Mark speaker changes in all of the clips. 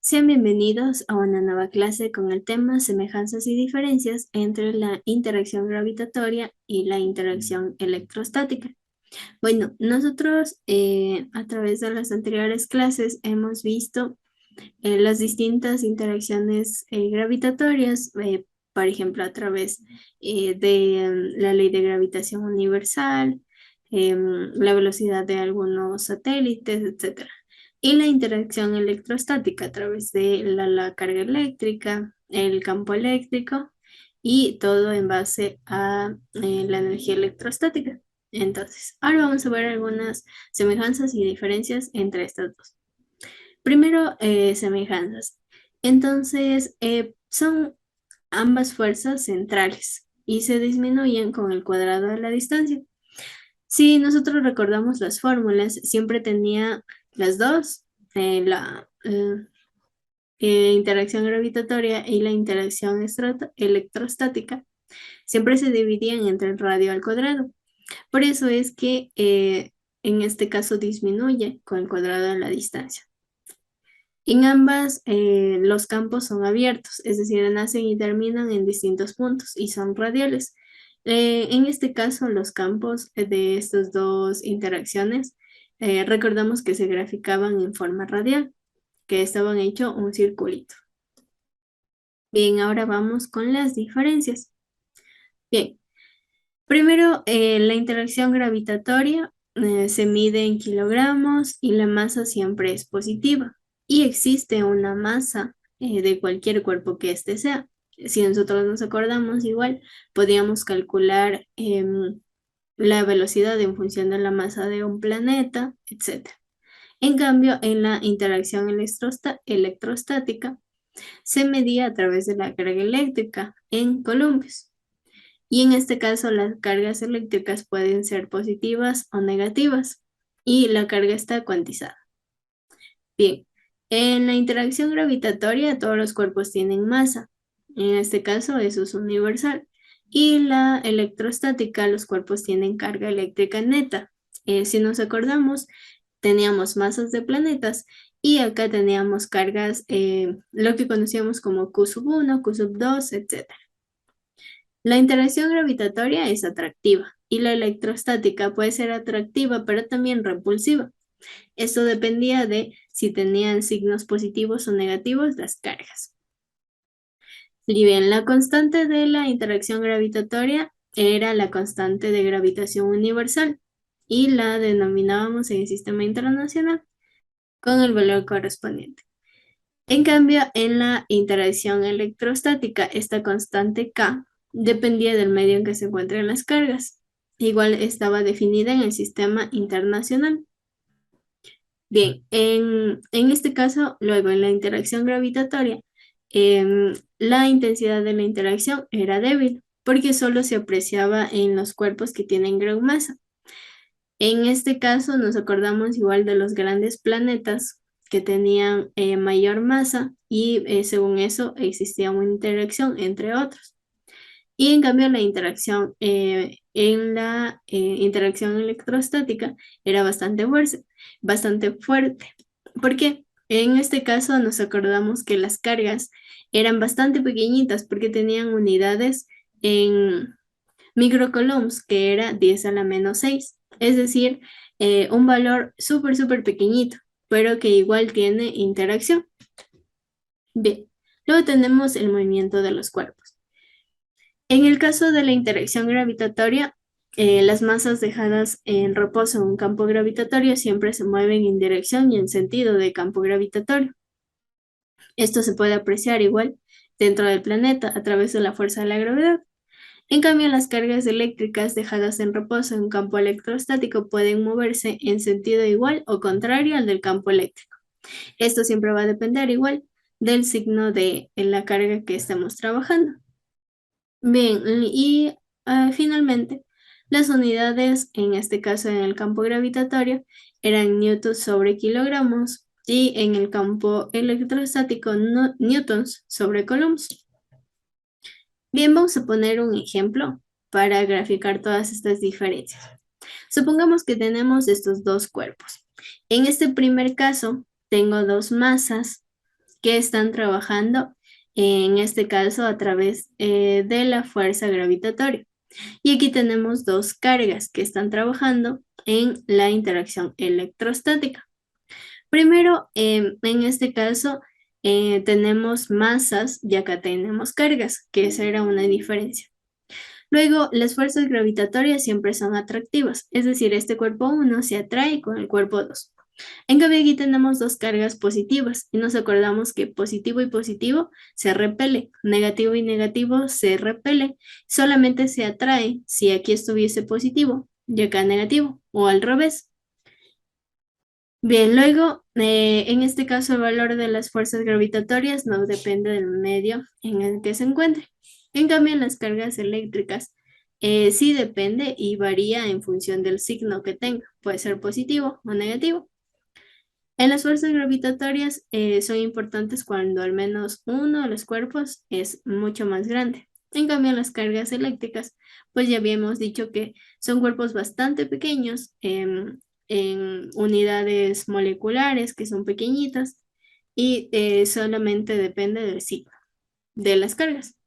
Speaker 1: Sean bienvenidos a una nueva clase con el tema semejanzas y diferencias entre la interacción gravitatoria y la interacción electrostática. Bueno, nosotros a través de las anteriores clases hemos visto las distintas interacciones gravitatorias, por ejemplo, a través de la ley de gravitación universal, la velocidad de algunos satélites, etc. Y la interacción electrostática a través de la carga eléctrica, el campo eléctrico y todo en base a la energía electrostática. Entonces, ahora vamos a ver algunas semejanzas y diferencias entre estas dos. Primero, semejanzas. Entonces, son ambas fuerzas centrales y se disminuyen con el cuadrado de la distancia. Si nosotros recordamos las fórmulas, siempre tenía las dos, la interacción gravitatoria y la interacción electrostática. Siempre se dividían entre el radio al cuadrado. Por eso es que en este caso disminuye con el cuadrado de la distancia. En ambas, los campos son abiertos, es decir, nacen y terminan en distintos puntos y son radiales. En este caso, los campos de estas dos interacciones, recordamos que se graficaban en forma radial, que estaban hecho un circulito. Bien, ahora vamos con las diferencias. Bien, primero, la interacción gravitatoria se mide en kilogramos y la masa siempre es positiva. Y existe una masa de cualquier cuerpo que éste sea. Si nosotros nos acordamos, igual podríamos calcular la velocidad en función de la masa de un planeta, etc. En cambio, en la interacción electrostática se medía a través de la carga eléctrica en columpios. Y en este caso las cargas eléctricas pueden ser positivas o negativas y la carga está cuantizada. Bien, en la interacción gravitatoria todos los cuerpos tienen masa. En este caso eso es universal. Y la electrostática, los cuerpos tienen carga eléctrica neta. Si nos acordamos, teníamos masas de planetas y acá teníamos cargas, lo que conocíamos como Q sub 1, Q sub 2, etc. La interacción gravitatoria es atractiva y la electrostática puede ser atractiva, pero también repulsiva. Esto dependía de si tenían signos positivos o negativos las cargas. Y bien, la constante de la interacción gravitatoria era la constante de gravitación universal y la denominábamos en el sistema internacional con el valor correspondiente. En cambio, en la interacción electrostática, esta constante K dependía del medio en que se encuentran las cargas. Igual estaba definida en el sistema internacional. Bien, en este caso, luego en la interacción gravitatoria, la intensidad de la interacción era débil porque solo se apreciaba en los cuerpos que tienen gran masa. En este caso nos acordamos igual de los grandes planetas que tenían mayor masa y según eso existía una interacción entre otros. Y en cambio la interacción en la interacción electrostática era bastante fuerte. ¿Por qué? En este caso nos acordamos que las cargas eran bastante pequeñitas porque tenían unidades en microcoulombs, que era 10 a la menos 6, es decir, un valor súper pequeñito, pero que igual tiene interacción. Bien, luego tenemos el movimiento de los cuerpos. En el caso de la interacción gravitatoria, las masas dejadas en reposo en un campo gravitatorio siempre se mueven en dirección y en sentido de campo gravitatorio. Esto se puede apreciar igual dentro del planeta a través de la fuerza de la gravedad. En cambio, las cargas eléctricas dejadas en reposo en un campo electrostático pueden moverse en sentido igual o contrario al del campo eléctrico. Esto siempre va a depender igual del signo de la carga que estemos trabajando. Bien, y finalmente, las unidades, en este caso en el campo gravitatorio, eran newtons sobre kilogramos y en el campo electrostático newtons sobre coulombs. Bien, vamos a poner un ejemplo para graficar todas estas diferencias. Supongamos que tenemos estos dos cuerpos. En este primer caso, tengo dos masas que están trabajando, en este caso, a través de la fuerza gravitatoria. Y aquí tenemos dos cargas que están trabajando en la interacción electrostática. Primero, en este caso, tenemos masas y acá tenemos cargas, que esa era una diferencia. Luego, las fuerzas gravitatorias siempre son atractivas, es decir, este cuerpo 1 se atrae con el cuerpo 2. En cambio, aquí tenemos dos cargas positivas y nos acordamos que positivo y positivo se repele, negativo y negativo se repele, solamente se atrae si aquí estuviese positivo y acá negativo, o al revés. Bien, luego, en este caso, el valor de las fuerzas gravitatorias no depende del medio en el que se encuentre. En cambio, en las cargas eléctricas sí depende y varía en función del signo que tenga. Puede ser positivo o negativo. En las fuerzas gravitatorias son importantes cuando al menos uno de los cuerpos es mucho más grande. En cambio, en las cargas eléctricas, pues ya habíamos dicho que son cuerpos bastante pequeños, en unidades moleculares que son pequeñitas y solamente depende del signo de las cargas.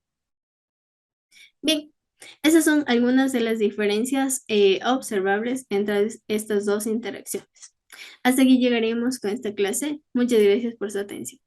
Speaker 1: Bien, esas son algunas de las diferencias observables entre estas dos interacciones. Hasta aquí llegaremos con esta clase. Muchas gracias por su atención.